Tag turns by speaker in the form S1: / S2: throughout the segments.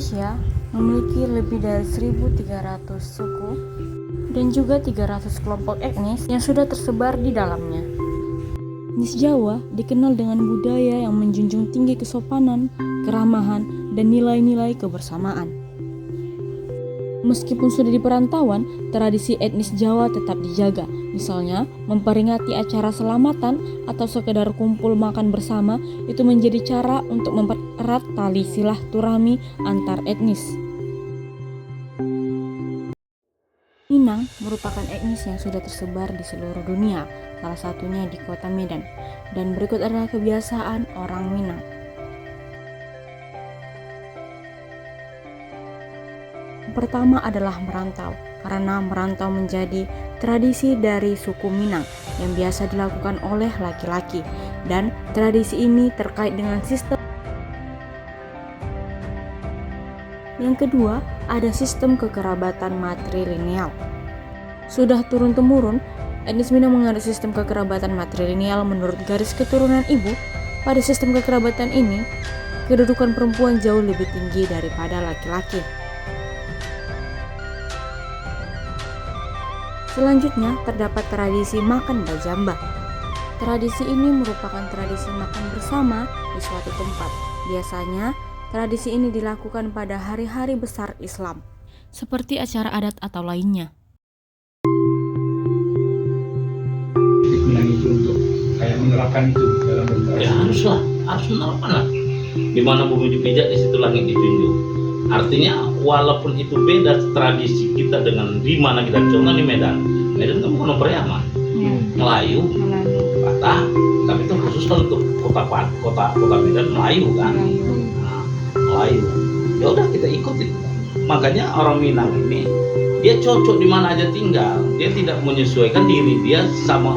S1: Indonesia memiliki lebih dari 1.300 suku dan juga 300 kelompok etnis yang sudah tersebar di dalamnya. Etnis Jawa dikenal dengan budaya yang menjunjung tinggi kesopanan, keramahan, dan nilai-nilai kebersamaan. Meskipun sudah di perantauan, tradisi etnis Jawa tetap dijaga. Misalnya, memperingati acara selamatan atau sekedar kumpul makan bersama itu menjadi cara untuk mempererat tali silaturahmi antar etnis. Minang merupakan etnis yang sudah tersebar di seluruh dunia, salah satunya di kota Medan. Dan berikut adalah kebiasaan orang Minang. Pertama adalah merantau, karena merantau menjadi tradisi dari suku Minang yang biasa dilakukan oleh laki-laki, dan tradisi ini terkait dengan sistem. Yang kedua, ada sistem kekerabatan matrilineal. Sudah turun-temurun, etnis Minang menganut sistem kekerabatan matrilineal menurut garis keturunan ibu. Pada sistem kekerabatan ini, kedudukan perempuan jauh lebih tinggi daripada laki-laki. Selanjutnya, terdapat tradisi makan bajamba. Tradisi ini merupakan tradisi makan bersama di suatu tempat. Biasanya, tradisi ini dilakukan pada hari-hari besar Islam, seperti acara adat atau lainnya.
S2: Minang itu untuk kayak menerapkan itu dalam berinteraksi.
S3: Ya harus menerapkan lah. Di mana bumi dipijak, di situ langit dijunjung. Artinya walaupun itu beda tradisi kita dengan di mana kita, contoh di Medan kan bukan Priaman, Melayu, Batak, tapi itu khusus kan untuk kota Medan Melayu kan, Melayu. Ya udah kita ikutin. Makanya orang Minang ini dia cocok di mana aja tinggal, dia tidak menyesuaikan diri dia sama,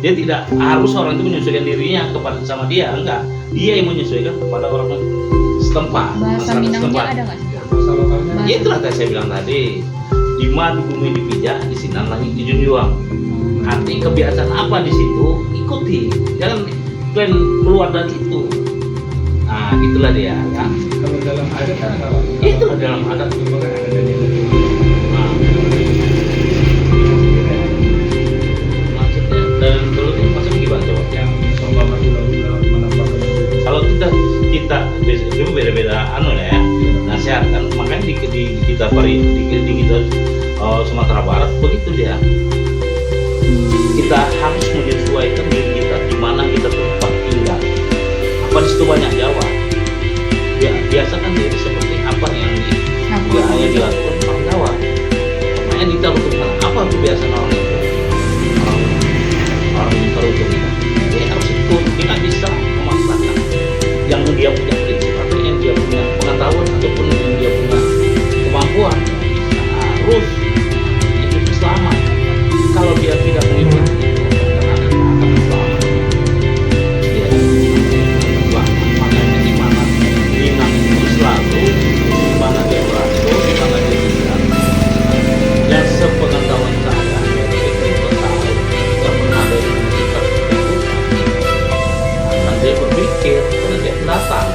S3: dia tidak harus orang itu menyesuaikan dirinya kepada sama dia, enggak, dia yang menyesuaikan kepada orang setempat.
S4: Bahasa Minangnya ada nggak sih?
S2: Bahasa lokalnya.
S3: Ya itulah tadi saya bilang tadi, di mana bumi dipijak, di sini langit dijunjung. Arti kebiasaan apa di situ, ikuti, jangan plan keluar dari itu. Nah itulah dia ya.
S2: Kalau dalam adat kan apa?
S3: Itulah dalam adat. Maksudnya dan dulu itu maksudnya gimana coba?
S2: Yang seumpama hula-hula menampakkan.
S3: Kalau kita itu beda-beda ya, nasihat kan, makanya di kita Sumatera Barat begitu dia. Kita harus menyesuaikan diri kita di mana kita tempat tinggal. Apa di situ banyak Jawa? Ya biasakan diri seperti apa yang dilakukan orang Jawa. Makanya ditaruh apa kebiasaan orang itu, orang terutama itu. Dia harus ikut, tidak bisa memaksakan yang dia punya prinsip atau yang dia punya pengetahuan ataupun yang dia punya kemampuan, harus hidup selamat. Kalau dia tidak mengikuti itu, akan selamat. Dia selamat. Makanya di mana Minang itu selalu, di mana dia berasal, di mana dia tinggal. Dan sepengetahuan saya, dia tahu tidak pernah ada yang menunjukkan itu. Karena dia berpikir, karena dia pendatang.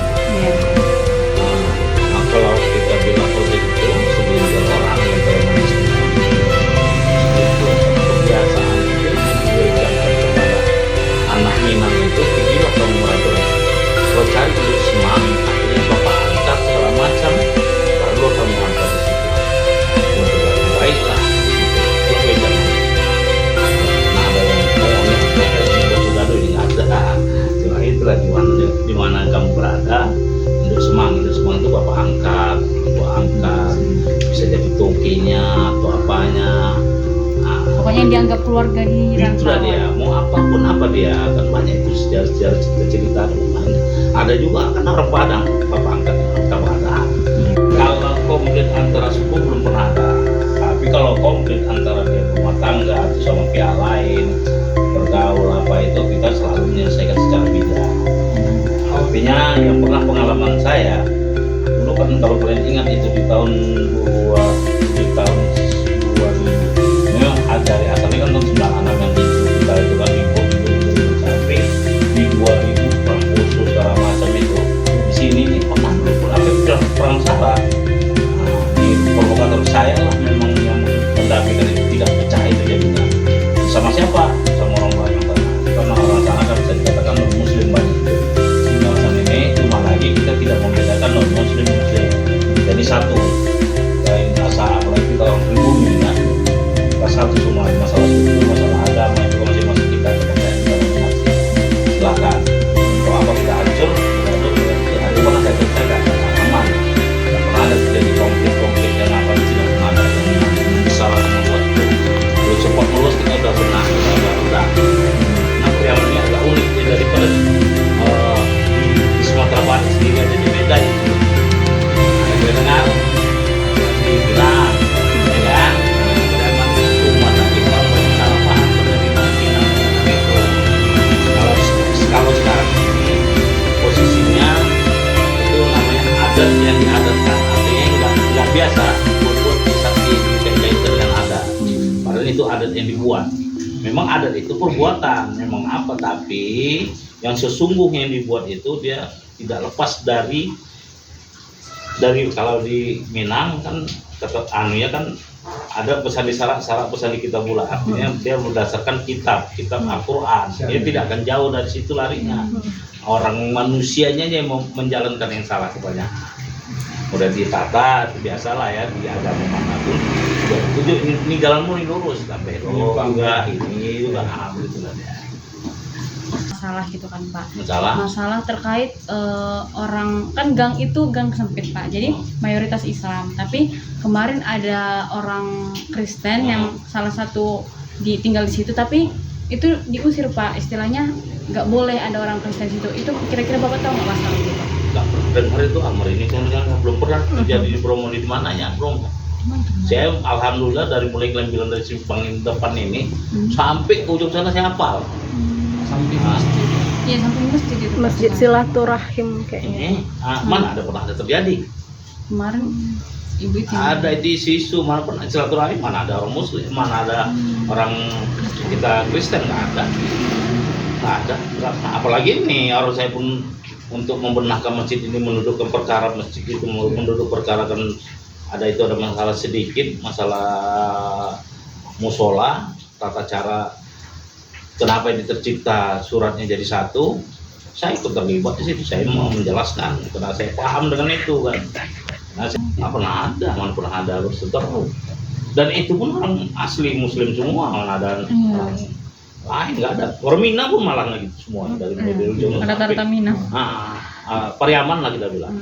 S3: Nah, kalau kita bilang begitu, sebagian orang yang termanusia itu kebiasaan itu diberikan kepada anak Minang itu, pergilah kamu belajar, kau cari dulu semangat, akhirnya bapak angkat segala macam, baru kamu angkat di situ. Untuk baiklah, itu beda. Nah ada yang sudah ini ada. Cuma itulah di mana kamu berada. Hidup semang itu bapak angkat, bisa jadi tokinya atau apanya. Nah,
S4: Pokoknya yang dianggap keluarga di
S3: itulah dia, mau apapun apa dia, kan banyak itu sejarah cerita. Ada juga kan orang Padang, bapak angkat orang Padang. Kalau konflik antara suku belum pernah ada, tapi kalau konflik antara dia rumah tangga atau sama pihak lain, bergaul apa itu, kita selalu menyelesaikan secara bijak. Artinya yang pernah pengalaman saya dulu kan, kalau kalian ingat itu di tahun 2000 dari asalnya kan tahun 96 yang kita itu kan impor sampai di 2000 perang khusus segala macam itu. Di sini ini pernah perang Sarah memang adat itu perbuatan, memang apa, tapi yang sesungguhnya yang dibuat itu dia tidak lepas dari kalau di Minang kan anunya kan ada pesan di syarat pesan di kitab pula, artinya dia berdasarkan kitab Al-Quran, dia tidak akan jauh dari situ larinya. Orang manusianya yang menjalankan yang salah kebanyakan. Udah ditata, biasalah ya di agama manapun. Ini jalanmu ini lurus, sampai juga ini juga gitu lah ya.
S4: Masalah gitu kan Pak.
S3: Masalah
S4: terkait orang kan gang itu gang sempit Pak. Jadi mayoritas Islam. Tapi kemarin ada orang Kristen yang salah satu tinggal di situ, tapi itu diusir Pak. Istilahnya nggak boleh ada orang Kristen situ. Itu kira-kira Bapak tahu nggak masalah itu Pak?
S3: Nggak pernah dengar itu Amr ini, kan belum pernah terjadi di Bromo di mananya belum. Saya alhamdulillah dari mulai Kelembilan dari simpang depan ini sampai ke ujung sana saya hafal.
S2: Samping masjid.
S4: Iya samping masjid itu.
S5: Masjid Silaturahim kayaknya.
S3: Mana pernah ada terjadi?
S4: Kemarin ibu itu.
S3: Ada di Sisu, mana pernah silaturahim, mana ada orang Muslim, mana ada orang kita Kristen, nggak ada. Apalagi ini orang saya pun untuk membenahkan masjid ini, mendudukkan perkara masjid itu, menduduk perkara kan ada masalah sedikit, masalah musola, tata cara kenapa ini tercipta suratnya jadi satu. Saya ikut terlibat di situ, saya mau menjelaskan karena saya paham dengan itu kan. Nah, mana pernah ada berseteru, dan itu pun orang asli Muslim semua, mana ada orang lain nggak ada. Orang Minang pun malah lagi semua dari ujung
S4: Rata-rata Minang.
S3: Pariaman lah kita bilang.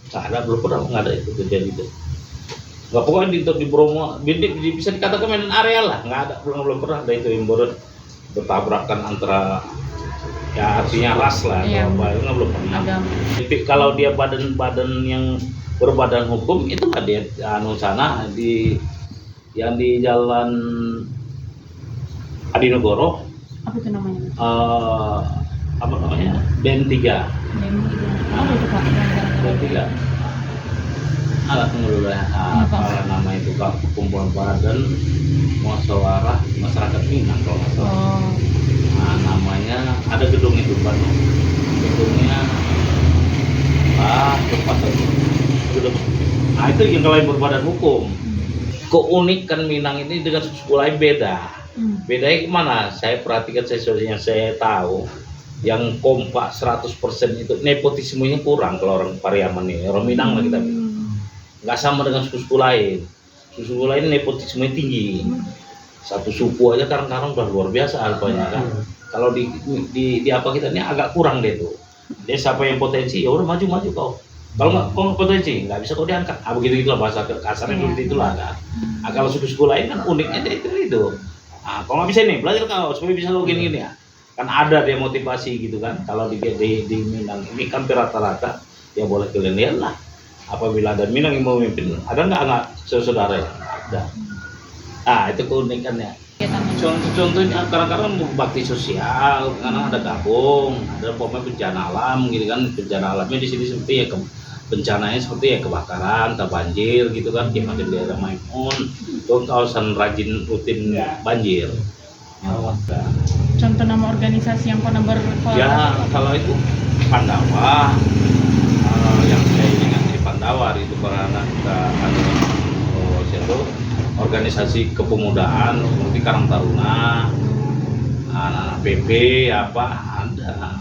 S3: Nggak ada, belum pernah nggak ada itu terjadi itu. Nggak, pokoknya di Bromo bisa dikatakan mainan area lah, nggak ada, belum pernah ada itu yang bertabrakan antara ya artinya ras lah, apa belum pernah. Tapi kalau dia badan yang berbadan hukum itu kan dia sana yang di Jalan Adinegoro.
S4: Apa itu namanya?
S3: Apa namanya? BN3.
S4: Apa itu Pak?
S3: BN3. Tunggu dulu ya. Apa nama itu Kak? Kumpulan Badan Musyawarah Masyarakat Minang kalau nggak salah. Nah, namanya ada gedung itu Pak. Gedungnya tempat itu. Nah itu yang kalau yang berbadan hukum. Keunikan Minang ini dengan suku lain beda. Bedanya kemana? Saya perhatikan yang saya tahu, yang kompak 100% itu nepotismenya kurang kalau orang Pariaman ini, orang Minang lah kita bilang. Nggak sama dengan suku lain. Suku lain nepotismenya tinggi. Satu suku aja kadang-kadang udah luar biasa alpanya kan. Kalau di apa kita ini agak kurang deh tuh. Dia siapa yang potensi ya udah maju kau. Kalau nggak potensi nggak bisa kau diangkat. Begitu gitulah bahasa kasarnya begitu itulah kan. Kalau suku lain kan uniknya dia itu. Kalau nggak bisa nih belajar kau supaya bisa kau gini ya. Kan ada dia motivasi gitu kan. Kalau di Minang ini kan rata-rata ya boleh kalian lah. Apabila ada Minang yang memimpin, ada nggak saudara ya? Ada. Itu keunikannya. Contohnya kadang-kadang bakti sosial, kadang ada gabung, ada bencana alam gitu kan. Bencana alamnya di sini seperti ya bencananya seperti ya kebakaran, banjir gitu kan, di daerah Maimun, itu kawasan rajin rutin banjir.
S4: Contoh nama organisasi yang pernah berkolaborasi?
S3: Ya kalau itu Pandawa, yang saya ingat di Pandawa itu para anak organisasi kepemudaan seperti Karang Taruna, anak-anak PP apa ada.